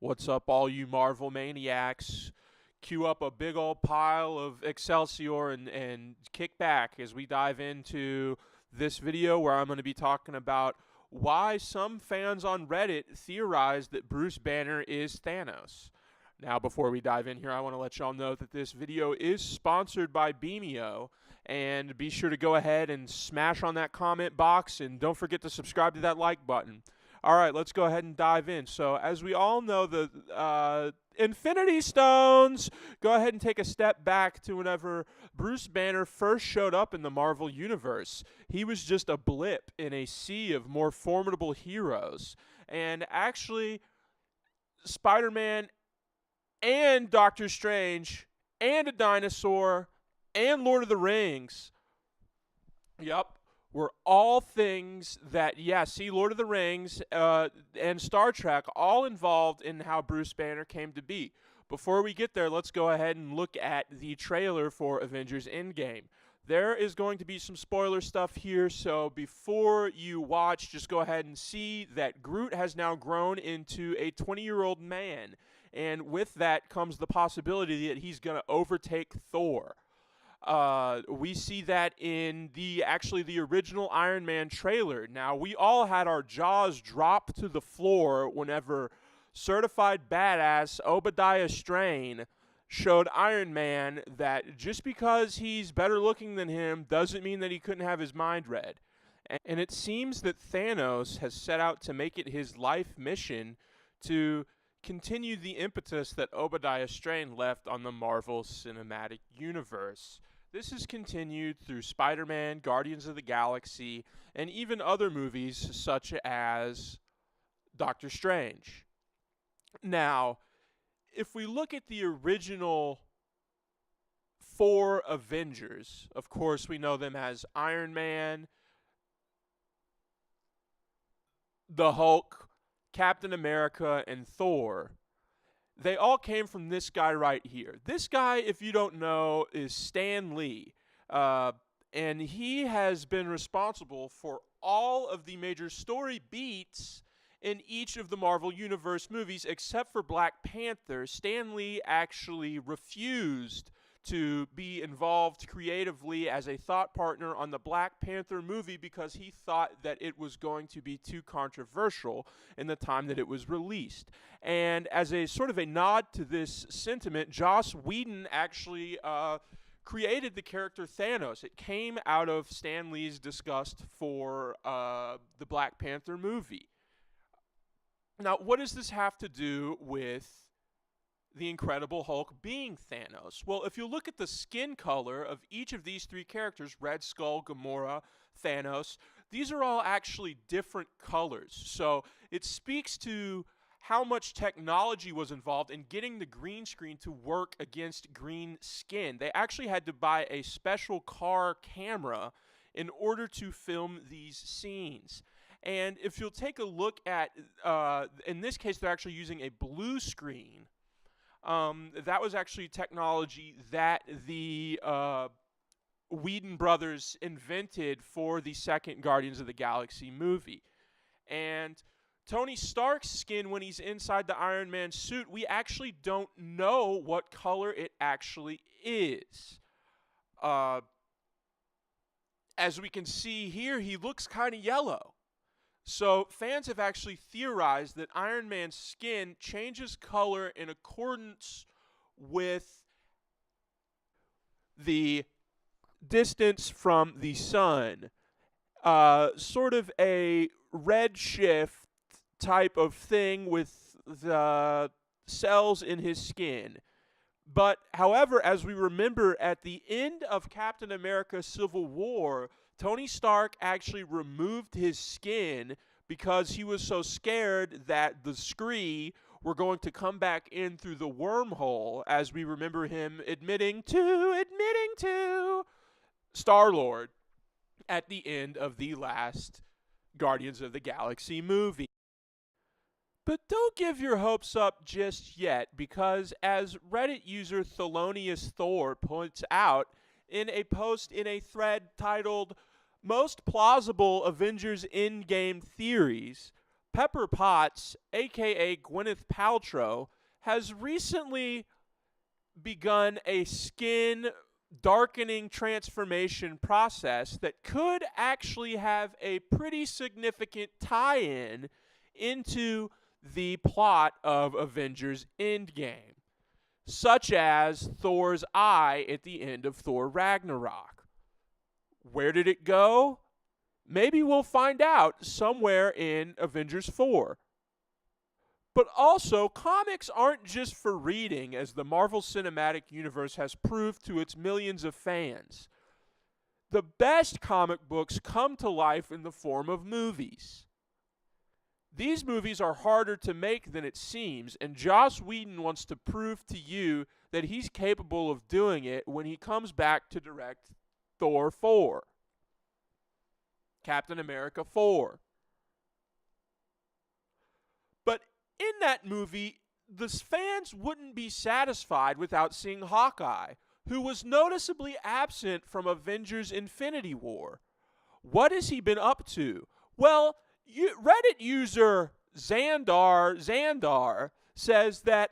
What's up, all you Marvel maniacs? Cue up a big old pile of Excelsior and kick back as we dive into this video where I'm going to be talking about why some fans on Reddit theorize that Bruce Banner is Thanos. Now, before we dive in here, I want to let y'all know that this video is sponsored by Beamio, and be sure to go ahead and smash on that comment box, and don't forget to subscribe to that like button. All right, let's go ahead and dive in. So, as we all know, the Infinity Stones, go ahead and take a step back to whenever Bruce Banner first showed up in the Marvel Universe. He was just a blip in a sea of more formidable heroes. And actually, Spider-Man and Doctor Strange and a dinosaur and Lord of the Rings, were all things that, see, Lord of the Rings and Star Trek all involved in how Bruce Banner came to be. Before we get there, let's go ahead and look at the trailer for Avengers Endgame. There is going to be some spoiler stuff here, so before you watch, just go ahead and see that Groot has now grown into a 20-year-old man, and with that comes the possibility that he's going to overtake Thor. We see that in the original Iron Man trailer. Now, we all had our jaws drop to the floor whenever certified badass Obadiah Stane showed Iron Man that just because he's better looking than him doesn't mean that he couldn't have his mind read. And it seems that Thanos has set out to make it his life mission to continue the impetus that Obadiah Stane left on the Marvel Cinematic Universe. This is continued through Spider-Man, Guardians of the Galaxy, and even other movies such as Doctor Strange. Now, if we look at the original 4 Avengers, of course we know them as Iron Man, the Hulk, Captain America, and Thor. They all came from this guy right here. This guy, if you don't know, is Stan Lee. And he has been responsible for all of the major story beats in each of the Marvel Universe movies except for Black Panther. Stan Lee actually refused to be involved creatively as a thought partner on the Black Panther movie because he thought that it was going to be too controversial in the time that it was released. And as a sort of a nod to this sentiment, Joss Whedon actually created the character Thanos. It came out of Stan Lee's disgust for the Black Panther movie. Now, what does this have to do with the Incredible Hulk being Thanos? Well, if you look at the skin color of each of these 3 characters, Red Skull, Gamora, Thanos, these are all actually different colors. So it speaks to how much technology was involved in getting the green screen to work against green skin. They actually had to buy a special car camera in order to film these scenes. And if you'll take a look at, in this case, they're actually using a blue screen. That was actually technology that the Whedon brothers invented for the second Guardians of the Galaxy movie. And Tony Stark's skin, when he's inside the Iron Man suit, we actually don't know what color it actually is. As we can see here, he looks kind of yellow. So fans have actually theorized that Iron Man's skin changes color in accordance with the distance from the sun. Sort of a redshift type of thing with the cells in his skin. But, however, as we remember at the end of Captain America Civil War, Tony Stark actually removed his skin because he was so scared that the Skree were going to come back in through the wormhole, as we remember him admitting to Star-Lord at the end of the last Guardians of the Galaxy movie. But don't give your hopes up just yet, because as Reddit user Thelonious Thor points out in a post in a thread titled Most Plausible Avengers Endgame Theories, Pepper Potts, aka Gwyneth Paltrow, has recently begun a skin darkening transformation process that could actually have a pretty significant tie-in into the plot of Avengers Endgame, such as Thor's eye at the end of Thor Ragnarok. Where did it go? Maybe we'll find out somewhere in Avengers 4. But also, comics aren't just for reading, as the Marvel Cinematic Universe has proved to its millions of fans. The best comic books come to life in the form of movies. These movies are harder to make than it seems, and Joss Whedon wants to prove to you that he's capable of doing it when he comes back to direct Thor 4. Captain America 4. But in that movie, the fans wouldn't be satisfied without seeing Hawkeye, who was noticeably absent from Avengers Infinity War. What has he been up to? Well, Reddit user Xandar says that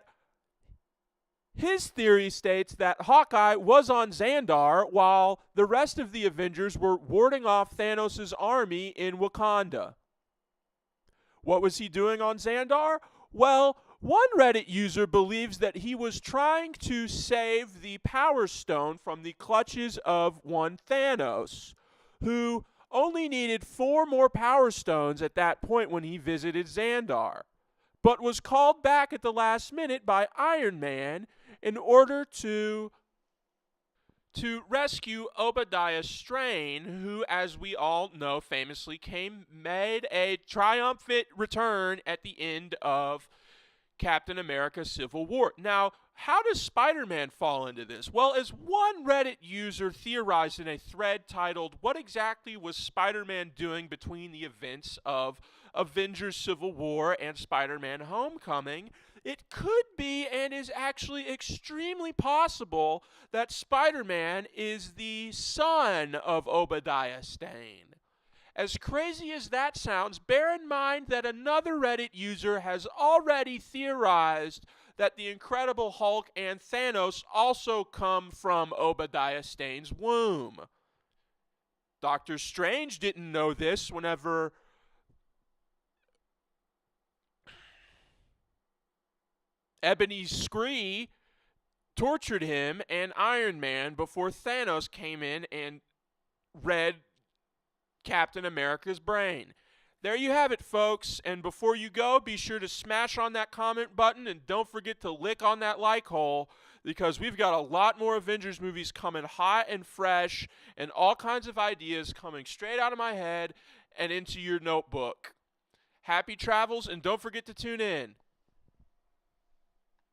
his theory states that Hawkeye was on Xandar while the rest of the Avengers were warding off Thanos' army in Wakanda. What was he doing on Xandar? Well, one Reddit user believes that he was trying to save the Power Stone from the clutches of one Thanos, who only needed 4 more Power Stones at that point when he visited Xandar, but was called back at the last minute by Iron Man in order to rescue Obadiah Stane, who, as we all know, famously made a triumphant return at the end of Captain America Civil War. Now, how does Spider-Man fall into this? Well, as one Reddit user theorized in a thread titled, "What exactly was Spider-Man doing between the events of Avengers Civil War and Spider-Man Homecoming?" It could be, and is actually extremely possible, that Spider-Man is the son of Obadiah Stane. As crazy as that sounds, bear in mind that another Reddit user has already theorized that the Incredible Hulk and Thanos also come from Obadiah Stane's womb. Doctor Strange didn't know this whenever Ebony Scree tortured him and Iron Man before Thanos came in and read Captain America's brain. There you have it, folks. And before you go, be sure to smash on that comment button and don't forget to lick on that like hole, because we've got a lot more Avengers movies coming hot and fresh and all kinds of ideas coming straight out of my head and into your notebook. Happy travels, and don't forget to tune in.